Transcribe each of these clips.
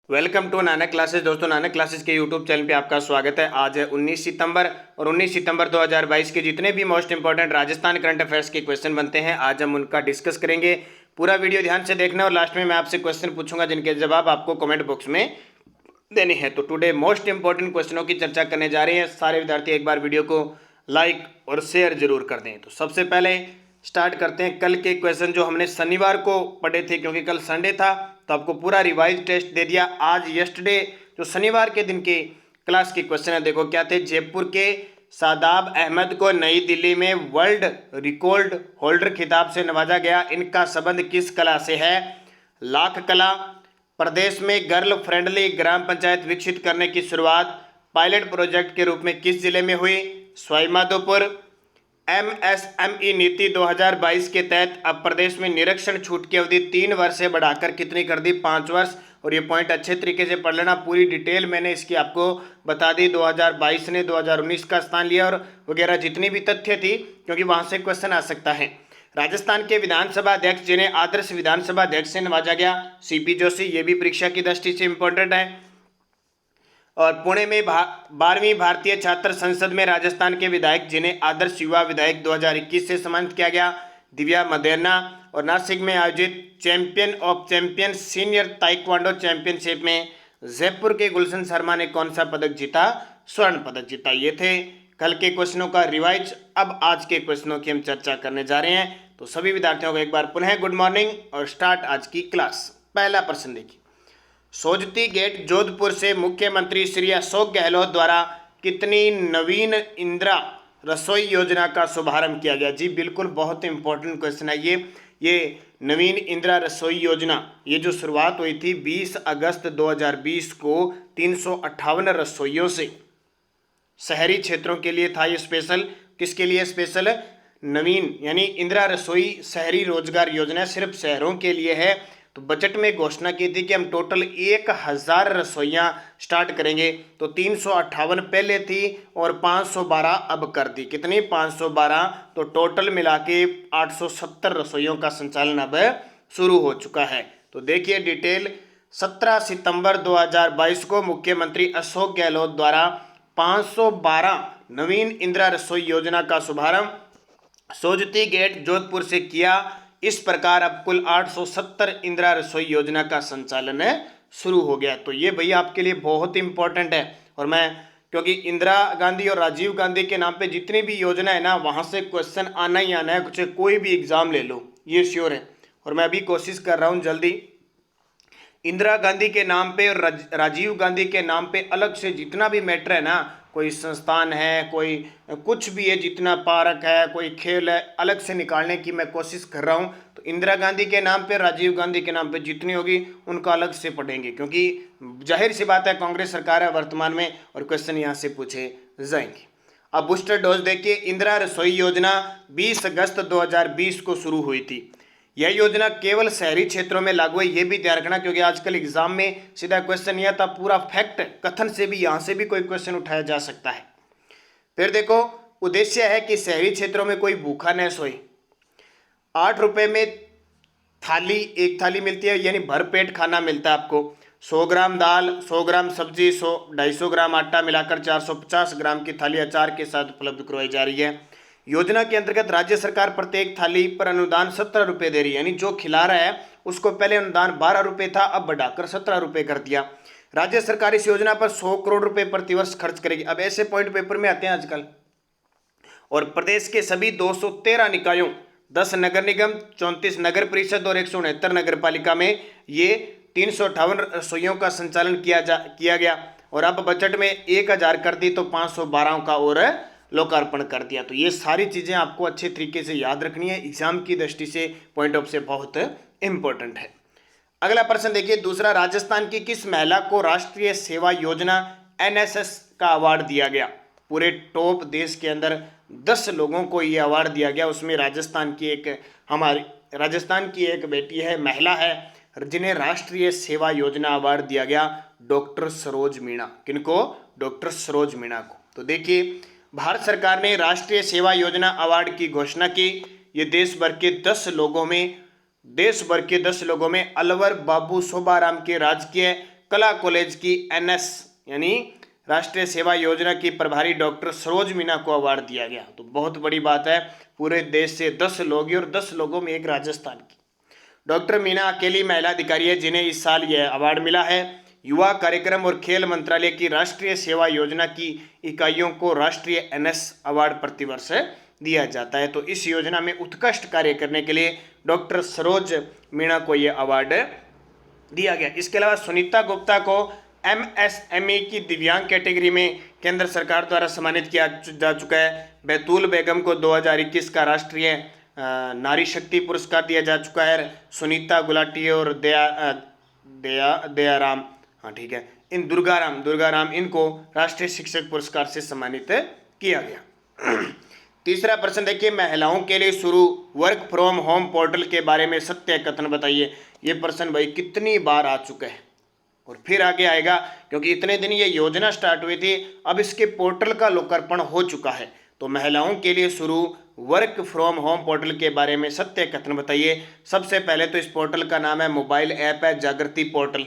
Welcome to Nanak classes. दोस्तों, Nanak classes के YouTube channel पे आपका स्वागत है। आज है 19 सितंबर और 19 सितंबर 2022 के जितने भी most important Rajasthan current affairs के क्वेश्चन बनते हैं, आज हम उनका डिस्कस करेंगे। पूरा वीडियो ध्यान से देखना और लास्ट में मैं आपसे क्वेश्चन पूछूंगा जिनके जवाब आपको कमेंट बॉक्स में देने हैं। तो टुडे मोस्ट इंपॉर्टेंट क्वेश्चनों की चर्चा करने जा रहे हैं। सारे विद्यार्थी एक बार वीडियो को लाइक और शेयर जरूर कर दें। तो सबसे पहले स्टार्ट करते हैं कल के क्वेश्चन जो हमने शनिवार को पढ़े थे, क्योंकि कल संडे था तो आपको पूरा रिवाइज टेस्ट दे दिया। आज यस्टरडे जो शनिवार के दिन के क्लास के क्वेश्चन है, देखो क्या थे। जयपुर के शादाब अहमद को नई दिल्ली में वर्ल्ड रिकॉर्ड होल्डर खिताब से नवाजा गया। इनका संबंध किस कला से है? लाख कला। प्रदेश में गर्ल फ्रेंडली ग्राम पंचायत विकसित करने की शुरुआत पायलट प्रोजेक्ट के रूप में किस जिले में हुई? सवाईमाधोपुर। एमएसएमई नीति 2022 के तहत अब प्रदेश में निरीक्षण छूट की अवधि 3 वर्ष से बढ़ाकर कितनी कर दी? 5 वर्ष। और ये पॉइंट अच्छे तरीके से पढ़ लेना, पूरी डिटेल मैंने इसकी आपको बता दी। 2022 ने 2019 का स्थान लिया और वगैरह जितनी भी तथ्य थी, क्योंकि वहां से क्वेश्चन आ सकता है। राजस्थान के विधानसभा अध्यक्ष जिन्हें आदर्श विधानसभा अध्यक्ष से नवाजा गया, सीपी जोशी। ये भी परीक्षा की दृष्टि से इंपॉर्टेंट है। और पुणे में 12वीं भारतीय छात्र संसद में राजस्थान के विधायक जिन्हें आदर्श युवा विधायक 2021 से सम्मानित किया गया, दिव्या मदेरना। और नासिक में आयोजित champion of champion senior taekwondo championship में जयपुर के गुलशन शर्मा ने कौन सा पदक जीता? स्वर्ण पदक जीता। ये थे कल के क्वेश्चनों का रिवाइज। अब आज के क्वेश्चनों की हम चर्चा करने जा रहे हैं। तो सभी विद्यार्थियों को एक बार पुनः गुड मॉर्निंग और स्टार्ट आज की क्लास। पहला प्रश्न देखिए। सोजती गेट जोधपुर से मुख्यमंत्री श्री अशोक गहलोत द्वारा कितनी नवीन इंदिरा रसोई योजना का शुभारंभ किया गया? जी बिल्कुल, बहुत इंपॉर्टेंट क्वेश्चन है ये नवीन इंदिरा रसोई योजना, ये जो शुरुआत हुई थी 20 अगस्त 2020 को 358 रसोइयों से शहरी क्षेत्रों के लिए था। ये स्पेशल किसके लिए? स्पेशल नवीन यानी इंदिरा रसोई शहरी रोजगार योजना सिर्फ शहरों के लिए है। तो बजट में घोषणा की थी कि हम टोटल 1000 रसोइयाँ स्टार्ट करेंगे। तो 358 पहले थी और 512 अब कर दी। कितनी? 512। तो टोटल मिला के 870 रसोइयों का संचालन अब शुरू हो चुका है। तो देखिए डिटेल। 17 सितंबर 2022 को मुख्यमंत्री अशोक गहलोत द्वारा 512 नवीन इंदिरा रसोई योजना का शुभारंभ सोजती गेट जोधपुर से किया। इस प्रकार अब कुल 870 इंदिरा रसोई योजना का संचालन शुरू हो गया। तो ये भैया आपके लिए बहुत इंपॉर्टेंट है। और मैं क्योंकि इंदिरा गांधी और राजीव गांधी के नाम पे जितनी भी योजना है ना, वहां से क्वेश्चन आना ही आना है। कुछ कोई भी एग्जाम ले लो, ये श्योर है। और मैं अभी कोशिश कर रहा हूँ जल्दी इंदिरा गांधी के नाम पे और राजीव गांधी के नाम पे अलग से जितना भी मैटर है ना, कोई संस्थान है, कोई कुछ भी है, जितना पार्क है, कोई खेल है, अलग से निकालने की मैं कोशिश कर रहा हूँ। तो इंदिरा गांधी के नाम पे, राजीव गांधी के नाम पे जितनी होगी उनका अलग से पढ़ेंगे, क्योंकि जाहिर सी बात है कांग्रेस सरकार है वर्तमान में और क्वेश्चन यहाँ से पूछे जाएंगे। अब बूस्टर डोज देखिए। इंदिरा रसोई योजना 20 अगस्त 2020 को शुरू हुई थी। यह योजना केवल शहरी क्षेत्रों में लागू है, यह भी ध्यान रखना, क्योंकि आजकल एग्जाम में सीधा क्वेश्चन यह था, पूरा फैक्ट कथन से भी यहाँ से भी कोई क्वेश्चन उठाया जा सकता है। फिर देखो, उद्देश्य है कि शहरी क्षेत्रों में कोई भूखा न सोए। 8 रुपए में एक थाली मिलती है, यानी भरपेट खाना मिलता है आपको। 100 ग्राम दाल, 100 ग्राम सब्जी, 250 ग्राम आटा मिलाकर 450 ग्राम की थाली अचार के साथ उपलब्ध करवाई जा रही है। योजना के अंतर्गत राज्य सरकार प्रत्येक थाली पर अनुदान 17 रुपये दे रही है, यानी जो खिला रहा है उसको पहले अनुदान 12 रुपये था, अब बढ़ाकर 17 रुपये कर दिया। राज्य सरकार इस योजना पर 100 करोड़ रुपए प्रतिवर्ष खर्च करेगी। अब ऐसे पॉइंट पेपर में आते हैं आजकल। और प्रदेश के सभी 213 निकायों, 10 नगर निगम, 34 नगर परिषद और 169 नगर पालिका में ये 358 रसोइयों का संचालन किया गया। और अब बजट में 1000 कर दी तो 512 का और लोकार्पण कर दिया। तो ये सारी चीज़ें आपको अच्छे तरीके से याद रखनी है, एग्जाम की दृष्टि से पॉइंट ऑफ से बहुत इंपॉर्टेंट है। अगला प्रश्न देखिए। दूसरा, राजस्थान की किस महिला को राष्ट्रीय सेवा योजना एनएसएस का अवार्ड दिया गया? पूरे टॉप देश के अंदर 10 लोगों को ये अवार्ड दिया गया। उसमें राजस्थान की एक बेटी है, महिला है, जिन्हें राष्ट्रीय सेवा योजना अवार्ड दिया गया, डॉक्टर सरोज मीणा। किनको? डॉक्टर सरोज मीणा को। तो देखिए, भारत सरकार ने राष्ट्रीय सेवा योजना अवार्ड की घोषणा की। ये देश भर के 10 लोगों में अलवर बाबू शोभाराम के राजकीय कला कॉलेज की NS यानी राष्ट्रीय सेवा योजना की प्रभारी डॉक्टर सरोज मीना को अवार्ड दिया गया। तो बहुत बड़ी बात है, पूरे देश से 10 लोग और 10 लोगों में एक राजस्थान की। डॉक्टर मीना अकेली महिला अधिकारी है जिन्हें इस साल यह अवार्ड मिला है। युवा कार्यक्रम और खेल मंत्रालय की राष्ट्रीय सेवा योजना की इकाइयों को राष्ट्रीय NS अवार्ड प्रतिवर्ष दिया जाता है। तो इस योजना में उत्कृष्ट कार्य करने के लिए डॉक्टर सरोज मीणा को यह अवार्ड दिया गया। इसके अलावा सुनीता गुप्ता को MSME की दिव्यांग कैटेगरी में केंद्र सरकार द्वारा सम्मानित किया जा चुका है। बैतूल बेगम को 2021 का राष्ट्रीय नारी शक्ति पुरस्कार दिया जा चुका है। सुनीता गुलाटी और दयाराम, हाँ ठीक है, इन दुर्गाराम इनको राष्ट्रीय शिक्षक पुरस्कार से सम्मानित किया गया। तीसरा प्रश्न देखिए, महिलाओं के लिए शुरू वर्क फ्रॉम होम पोर्टल के बारे में सत्य कथन बताइए। ये प्रश्न भाई कितनी बार आ चुका है और फिर आगे आएगा, क्योंकि इतने दिन ये योजना स्टार्ट हुई थी, अब इसके पोर्टल का लोकार्पण हो चुका है। तो महिलाओं के लिए शुरू वर्क फ्रॉम होम पोर्टल के बारे में सत्य कथन बताइए। सबसे पहले तो इस पोर्टल का नाम है, मोबाइल ऐप है जागृति पोर्टल।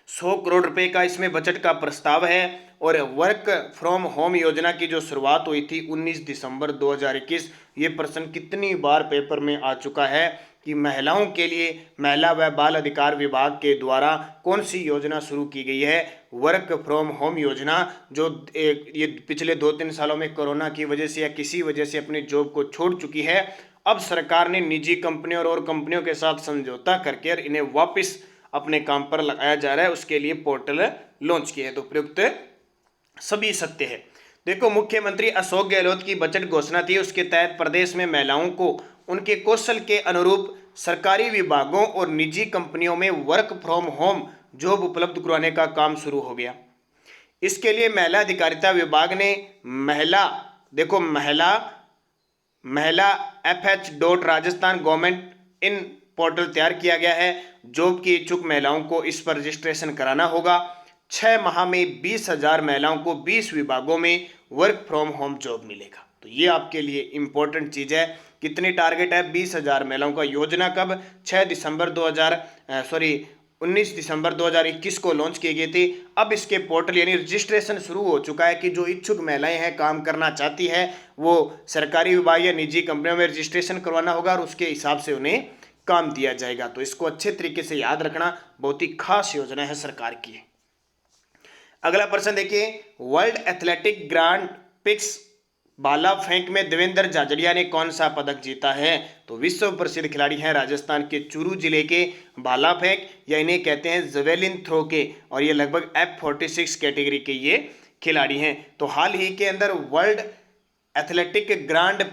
100 करोड़ रुपए का इसमें बजट का प्रस्ताव है। और वर्क फ्रॉम होम योजना की जो शुरुआत हुई थी 19 दिसंबर 2021। ये प्रश्न कितनी बार पेपर में आ चुका है कि महिलाओं के लिए महिला व बाल अधिकार विभाग के द्वारा कौन सी योजना शुरू की गई है, वर्क फ्रॉम होम योजना, जो ये पिछले 2-3 सालों में कोरोना की वजह से या किसी वजह से अपनी जॉब को छोड़ चुकी है। अब सरकार ने निजी कंपनियों और कंपनियों के साथ समझौता करके इन्हें वापस अपने काम पर लगाया जा रहा है, उसके लिए पोर्टल लॉन्च किया है। तो प्रयुक्त सभी सत्य है। देखो, मुख्यमंत्री अशोक गहलोत की बजट घोषणा थी, उसके तहत प्रदेश में महिलाओं को उनके कौशल के अनुरूप सरकारी विभागों और निजी कंपनियों में वर्क फ्रॉम होम जॉब उपलब्ध करवाने का काम शुरू हो गया। इसके लिए महिला अधिकारिता विभाग ने महिला FH.Rajasthan गवर्नमेंट इन पोर्टल तैयार किया गया है। जॉब की इच्छुक महिलाओं को इस पर रजिस्ट्रेशन कराना होगा। 6 माह में 20,000 महिलाओं को 20 विभागों में वर्क फ्रॉम होम जॉब मिलेगा। तो ये आपके लिए इंपॉर्टेंट चीज़ है। कितनी टारगेट है? 20,000 महिलाओं का। योजना कब? 19 दिसंबर 2021 को लॉन्च की गई थी। अब इसके पोर्टल यानी रजिस्ट्रेशन शुरू हो चुका है कि जो इच्छुक महिलाएं हैं, काम करना चाहती है, वो सरकारी विभाग या निजी कंपनियों में रजिस्ट्रेशन करवाना होगा और उसके हिसाब से उन्हें काम दिया जाएगा। तो इसको अच्छे तरीके से याद रखना, बहुत ही खास योजना है सरकार की। अगला प्रश्न देखिए, वर्ल्ड एथलेटिक ग्रांड प्रिक्स भाला फेंक में देवेंद्र झाझड़िया ने कौन सा पदक जीता है? तो विश्व प्रसिद्ध खिलाड़ी हैं राजस्थान के चूरू जिले के भाला फेंक, या इन्हें कहते हैं जेवेलिन थ्रो के, और ये लगभग F46 कैटेगरी के ये खिलाड़ी हैं। तो हाल ही के अंदर वर्ल्ड एथलेटिक ग्रांड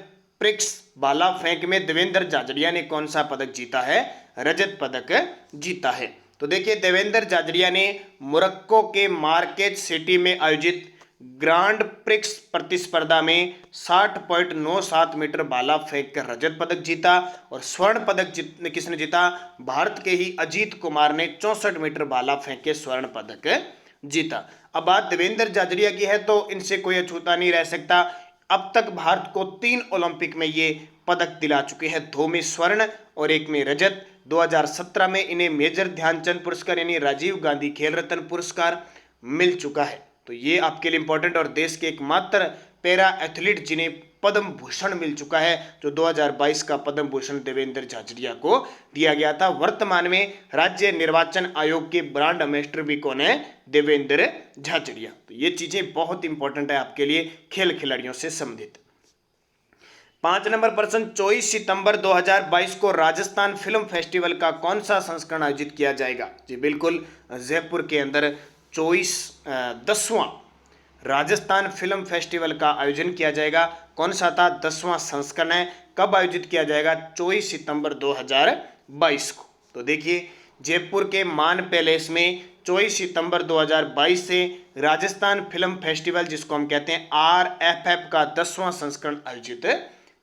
प्रिक्स भाला फेंक में देवेंद्र झाझड़िया ने कौन सा पदक जीता है? रजत पदक जीता है। तो देखिए, देवेंद्र झाझड़िया ने मोरक्को के मार्केज सिटी में आयोजित ग्रांड प्रिक्स प्रतिस्पर्धा में 60.97 मीटर भाला फेंक कर रजत पदक जीता। और स्वर्ण पदक किसने जीता? भारत के ही अजीत कुमार ने 64 मीटर भाला फेंक के स्वर्ण पदक जीता। अब बात देवेंद्र झाझड़िया की है तो इनसे कोई अछूता नहीं रह सकता। अब तक भारत को 3 ओलंपिक में ये पदक दिला चुके हैं, 2 में स्वर्ण और 1 में रजत। 2017 में इन्हें मेजर ध्यानचंद पुरस्कार यानी राजीव गांधी खेल रत्न पुरस्कार मिल चुका है। तो ये आपके लिए इंपॉर्टेंट, और देश के एकमात्र पैरा एथलीट जिन्हें पद्म भूषण मिल चुका है, जो 2022 का पद्म भूषण देवेंद्र झाझड़िया को दिया गया था। वर्तमान में राज्य निर्वाचन आयोग के ब्रांड एम्बेसडर भी कौन है? देवेंद्र झाझड़िया। तो ये चीजें बहुत इंपॉर्टेंट है आपके लिए खेल खिलाड़ियों से संबंधित। 5 नंबर प्रश्न, 24 सितंबर 2022 को राजस्थान फिल्म फेस्टिवल का कौन सा संस्करण आयोजित किया जाएगा? जी बिल्कुल, जयपुर के अंदर 10वां राजस्थान फिल्म फेस्टिवल का आयोजन किया जाएगा। कौन सा था? 10वां संस्करण है। कब आयोजित किया जाएगा? 24 सितंबर 2022 को। तो देखिए, जयपुर के मान पैलेस में 24 सितंबर 2022 से राजस्थान फिल्म फेस्टिवल, जिसको हम कहते हैं RFF का 10वां संस्करण आयोजित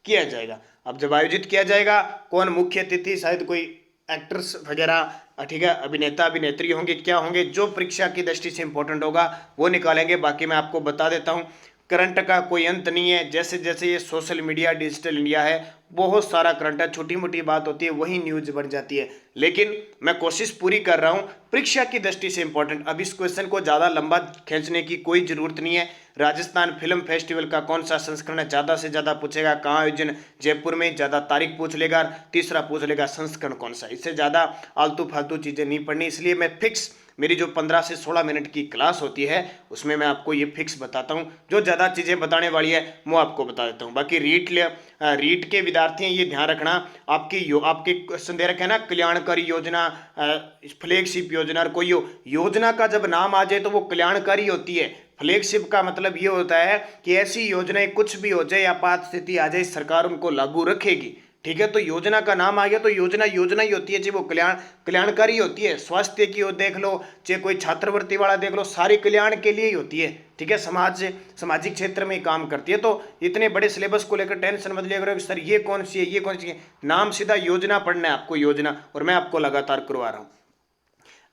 किया जाएगा। अब जब आयोजित किया जाएगा, कौन मुख्य अतिथि? शायद कोई एक्टर्स वगैरह, ठीक है, अभिनेता अभिनेत्री होंगे, क्या होंगे? जो परीक्षा की दृष्टि से इंपॉर्टेंट होगा वो निकालेंगे। बाकी मैं आपको बता देता हूँ, करंट का कोई अंत नहीं है। जैसे जैसे ये सोशल मीडिया डिजिटल इंडिया है, बहुत सारा करंट है, छोटी मोटी बात होती है वही न्यूज बन जाती है, लेकिन मैं कोशिश पूरी कर रहा हूँ परीक्षा की दृष्टि से इंपॉर्टेंट। अब इस क्वेश्चन को ज़्यादा लंबा खींचने की कोई ज़रूरत नहीं है। राजस्थान फिल्म फेस्टिवल का कौन सा संस्करण है, ज़्यादा से ज़्यादा पूछेगा कहाँ आयोजन, जयपुर में, ज़्यादा तारीख पूछ लेगा, तीसरा पूछ लेगा संस्करण कौन सा। इससे ज़्यादा आलतू फालतू चीज़ें नहीं पढ़नी, इसलिए मैं फिक्स मेरी जो 15 से 16 मिनट की क्लास होती है उसमें मैं आपको ये फिक्स बताता हूँ, जो ज़्यादा चीज़ें बताने वाली है वो आपको बता देता हूँ। बाकी रीट के विद्यार्थी हैं, ये ध्यान रखना, आपके क्वेश्चन दे रखे हैं ना, कल्याणकारी योजना, फ्लैगशिप योजना, और कोई योजना का जब नाम आ जाए तो वो कल्याणकारी होती है। फ्लैगशिप का मतलब ये होता है कि ऐसी योजनाएं कुछ भी हो जाए, आपात स्थिति आ जाए, सरकार उनको लागू रखेगी। ठीक है, तो योजना का नाम आ गया तो योजना योजना ही होती है जी, वो कल्याणकारी होती है। स्वास्थ्य की हो देख लो, चाहे कोई छात्रवृत्ति वाला देख लो, सारी कल्याण के लिए ही होती है। ठीक है, सामाजिक क्षेत्र में काम करती है। तो इतने बड़े सिलेबस को लेकर टेंशन मत लिया करो सर ये कौन सी है, ये कौन सी है, नाम सीधा योजना पढ़ना है आपको, योजना, और मैं आपको लगातार करवा रहा हूँ।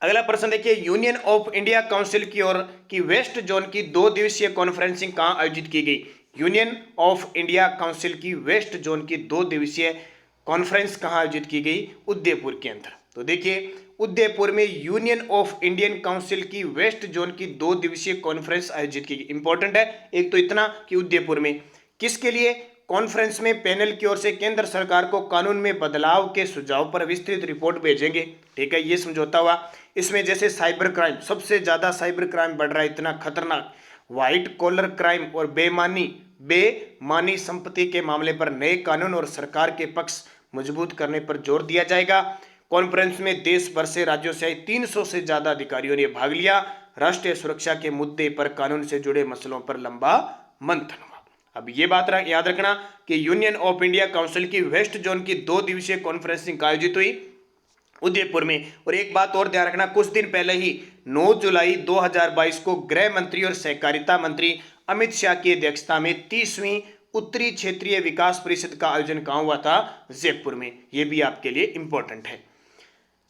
अगला प्रश्न देखिए, यूनियन ऑफ इंडिया काउंसिल की ओर की वेस्ट जोन की 2 दिवसीय कॉन्फ्रेंसिंग कहाँ आयोजित की गई। यूनियन ऑफ इंडिया काउंसिल की वेस्ट जोन की 2 दिवसीय कॉन्फ्रेंस कहाँ आयोजित की गई, उदयपुर के अंदर। तो देखिए उदयपुर में यूनियन ऑफ इंडियन काउंसिल की वेस्ट जोन की 2 दिवसीय कॉन्फ्रेंस आयोजित की गई। इंपॉर्टेंट है एक तो इतना कि उदयपुर में किसके लिए, कॉन्फ्रेंस में पैनल की ओर से केंद्र सरकार को कानून में बदलाव के सुझाव पर विस्तृत रिपोर्ट भेजेंगे। ठीक है, ये समझौता हुआ। इसमें जैसे साइबर क्राइम, सबसे ज्यादा साइबर क्राइम बढ़ रहा है, इतना खतरनाक, व्हाइट कॉलर क्राइम और बेमानी संपत्ति के मामले पर नए कानून और सरकार के पक्ष मजबूत करने पर जोर दिया जाएगा। कॉन्फ्रेंस में देश भर से राज्यों से 300 से ज्यादा अधिकारियों ने भाग लिया। राष्ट्रीय सुरक्षा के मुद्दे पर कानून से जुड़े मसलों पर लंबा मंथन हुआ। अब ये बात याद रखना कि यूनियन ऑफ इंडिया काउंसिल की वेस्ट जोन की 2 दिवसीय कॉन्फ्रेंसिंग आयोजित हुई उदयपुर में। और एक बात और ध्यान रखना, कुछ दिन पहले ही 9 जुलाई 2022 को गृह मंत्री और सहकारिता मंत्री अमित शाह की अध्यक्षता में 30वीं उत्तरी क्षेत्रीय विकास परिषद का आयोजन कहाँ हुआ था, जयपुर में। यह भी आपके लिए इंपॉर्टेंट है।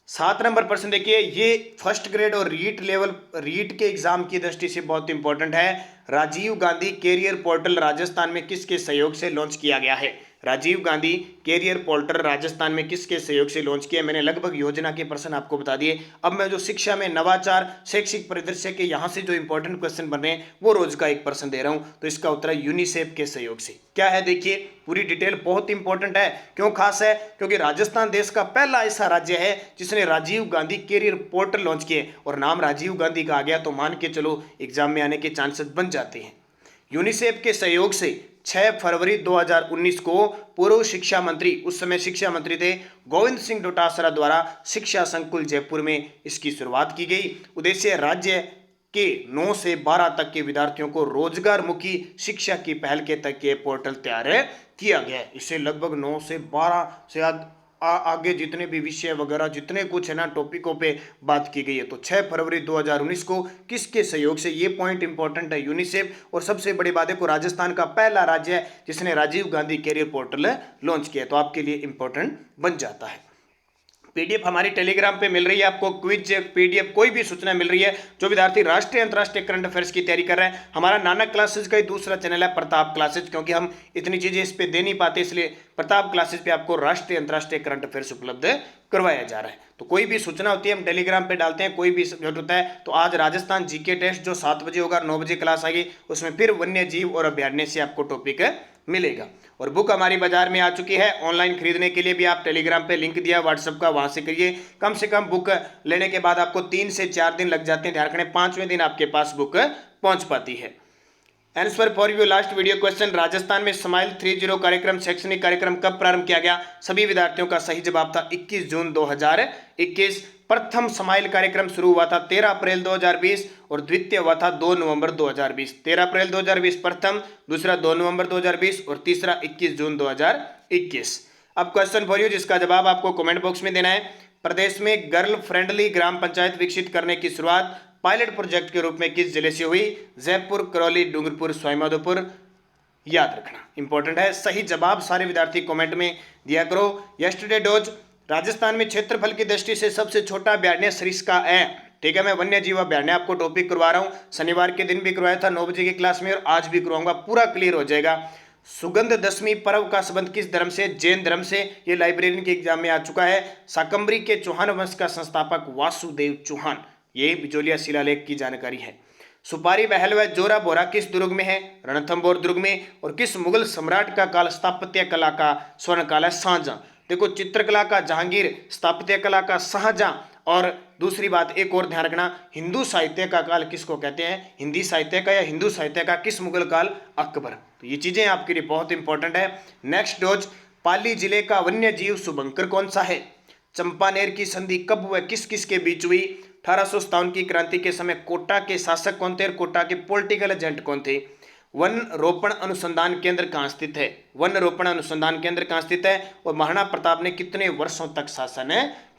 7 नंबर प्रश्न देखिए, ये फर्स्ट ग्रेड और रीट के एग्जाम की दृष्टि से बहुत इंपॉर्टेंट है। राजीव गांधी कैरियर पोर्टल राजस्थान में किसके सहयोग से लॉन्च किया गया है। राजीव गांधी कैरियर पोर्टल राजस्थान में किसके सहयोग से लॉन्च किया। मैंने लगभग योजना के प्रश्न आपको बता दिए। अब मैं जो शिक्षा में नवाचार शैक्षिक परिदृश्य के यहाँ से जो इंपॉर्टेंट क्वेश्चन बन रहे हैं वो रोज का एक प्रश्न दे रहा हूँ। तो इसका उत्तर है यूनिसेफ के सहयोग से। क्या है देखिए, पूरी डिटेल बहुत इंपॉर्टेंट है। क्यों खास है, क्योंकि राजस्थान देश का पहला ऐसा राज्य है जिसने Rajiv Gandhi career portal launch किए, और नाम राजीव गांधी का आ गया तो मान के चलो एग्जाम में आने के चांसेस बन जाते हैं। यूनिसेफ के सहयोग से 6 फरवरी 2019 को पूर्व शिक्षा मंत्री, उस समय शिक्षा मंत्री थे गोविंद सिंह डोटासरा द्वारा शिक्षा संकुल जयपुर में इसकी शुरुआत की गई। उद्देश्य राज्य के 9 से 12 तक के विद्यार्थियों को रोजगार मुखी शिक्षा की पहल के तक के पोर्टल तैयार किया गया है। इससे लगभग 9 से 12 से आगे जितने भी विषय वगैरह जितने कुछ है ना टॉपिकों पे बात की गई है। तो 6 फरवरी 2019 को किसके सहयोग से, ये पॉइंट इंपॉर्टेंट है, यूनिसेफ। और सबसे बड़ी बात है को राजस्थान का पहला राज्य है जिसने Rajiv Gandhi career portal launch किया, तो आपके लिए इंपॉर्टेंट बन जाता है। पीडीएफ हमारी टेलीग्राम पे मिल रही है आपको, क्विज पीडीएफ कोई भी सूचना मिल रही है। जो विद्यार्थी राष्ट्रीय अंतर्राष्ट्रीय करंट अफेयर्स की तैयारी कर रहे हैं, हमारा नानक क्लासेज का ही दूसरा चैनल है प्रताप क्लासेज, क्योंकि हम इतनी चीजें इस पे दे नहीं पाते, इसलिए प्रताप क्लासेज पे आपको राष्ट्रीय अंतर्राष्ट्रीय करंट अफेयर्स उपलब्ध करवाया जा रहा है। तो कोई भी सूचना होती है हम टेलीग्राम पे डालते हैं, कोई भी सब्जेक्ट होता है। तो आज राजस्थान जीके टेस्ट जो 7 बजे होगा, 9 बजे क्लास आएगी, उसमें फिर वन्य जीव और अभ्यारण्य से आपको टॉपिक मिलेगा। और बुक हमारी बाजार में आ चुकी है, ऑनलाइन खरीदने के लिए भी आप टेलीग्राम पे लिंक दिया व्हाट्सएप का, वहां से करिए। कम से कम बुक लेने के बाद आपको 3 से 4 दिन लग जाते हैं, ध्यान रखना 5वें दिन आपके पास बुक पहुंच पाती है। Answer for you last video question, Rajasthan में स्माइल 30 कार्यक्रम शैक्षणिक कार्यक्रम कब प्रारंभ किया गया। सभी विद्यार्थियों का सही जवाब था 21 जून 2021। प्रथम स्माइल कार्यक्रम शुरू हुआ था 13 अप्रैल 2020 और द्वितीय हुआ था 2 नवंबर 2020। 13 अप्रैल 2020 प्रथम, दूसरा 2 नवंबर 2020 और तीसरा 21 जून 2021। अब क्वेश्चन फॉर यू जिसका जवाब आपको कमेंट बॉक्स में देना है। प्रदेश में गर्ल फ्रेंडली ग्राम पंचायत विकसित करने की शुरुआत पायलट प्रोजेक्ट के रूप में किस जिले से हुई। जयपुर, करौली, डूंगरपुर, सवाईमाधोपुर। याद रखना इंपॉर्टेंट है। सही जवाब सारे विद्यार्थी कमेंट में दिया करो। यस्टरडे डोज, राजस्थान में क्षेत्रफल की दृष्टि से सबसे छोटा अभ्यारण्य सरिस्का है। ठीक है, मैं वन्य जीव अभ्यारण्य आपको टॉपिक करवा रहा हूँ, शनिवार के दिन भी करवाया था 9 बजे की क्लास में और आज भी करवाऊंगा, पूरा क्लियर हो जाएगा। सुगंध दशमी पर्व का संबंध किस धर्म से? जैन धर्म से। ये लाइब्रेरियन के एग्जाम में आ चुका है। शाकंभरी के चौहान वंश का संस्थापक वासुदेव चौहान, ये बिजोलिया शिलालेख की जानकारी है। सुपारी महल व जोरा बोरा किस दुर्ग में है? रणथंभौर दुर्ग में। और किस मुगल सम्राट का काल स्थापत्य कला का स्वर्ण काल है? शाहजहां। देखो, चित्रकला का जहांगीर, स्थापत्य कला का शाहजहां। और दूसरी बात एक और ध्यान रखना, हिंदू साहित्य का काल किसको कहते हैं? हिंदी साहित्य का या हिंदू साहित्य का किस मुगल काल? अकबर। तो ये चीजें आपके लिए बहुत इंपॉर्टेंट है। नेक्स्ट डोज, पाली जिले का वन्य जीव शुभंकर कौन सा है? चंपानेर की संधि कब व किस किस के बीच हुई? 1857 की क्रांति के समय कोटा के शासक कौन थे और कोटा के पॉलिटिकल एजेंट कौन थे? वन रोपण अनुसंधान केंद्र कहाँ स्थित है? वन रोपण अनुसंधान केंद्र कहाँ स्थित है? और महाराणा प्रताप ने कितने वर्षों तक शासन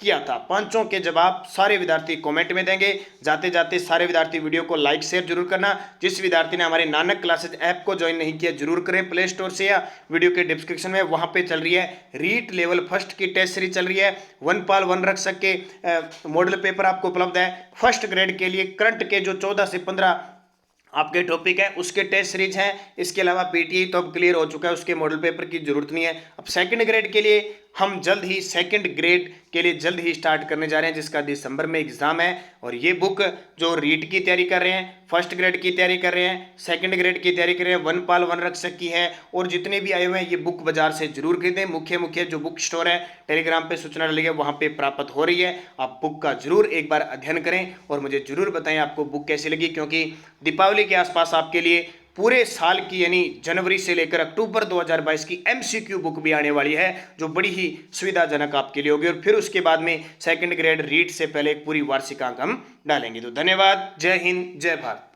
किया था? पांचों के जवाब सारे विद्यार्थी कमेंट में देंगे। जाते जाते सारे विद्यार्थी वीडियो को लाइक शेयर जरूर करना। जिस विद्यार्थी ने हमारे नानक क्लासेज ऐप को ज्वाइन नहीं किया जरूर करें प्ले स्टोर से या वीडियो के डिस्क्रिप्शन में, वहां पे चल रही है रीट लेवल फर्स्ट की टेस्ट सीरीज चल रही है। वन पाल वन रख सके मॉडल पेपर आपको उपलब्ध है। फर्स्ट ग्रेड के लिए करंट के जो 14 से 15 आपके टॉपिक है उसके टेस्ट सीरीज हैं। इसके अलावा पीटीई तो अब क्लियर हो चुका है, उसके मॉडल पेपर की जरूरत नहीं है। अब सेकंड ग्रेड के लिए हम जल्द ही सेकंड ग्रेड के लिए जल्द ही स्टार्ट करने जा रहे हैं, जिसका दिसंबर में एग्जाम है। और ये बुक जो रीट की तैयारी कर रहे हैं, फर्स्ट ग्रेड की तैयारी कर रहे हैं, सेकंड ग्रेड की तैयारी कर रहे हैं, वन पाल वन रक्षक की है। और जितने भी आए हुए हैं ये बुक बाजार से जरूर खरीदें। मुख्य जो बुक स्टोर है टेलीग्राम पे सूचना डाली है वहाँ पे प्राप्त हो रही है। आप बुक का जरूर एक बार अध्ययन करें और मुझे जरूर बताएं आपको बुक कैसी लगी, क्योंकि दीपावली के आसपास आपके लिए पूरे साल की यानी जनवरी से लेकर अक्टूबर 2022 की एमसीक्यू बुक भी आने वाली है, जो बड़ी ही सुविधाजनक आपके लिए होगी। और फिर उसके बाद में सेकंड ग्रेड रीट से पहले एक पूरी वार्षिकांक हम डालेंगे। तो धन्यवाद, जय हिंद, जय भारत।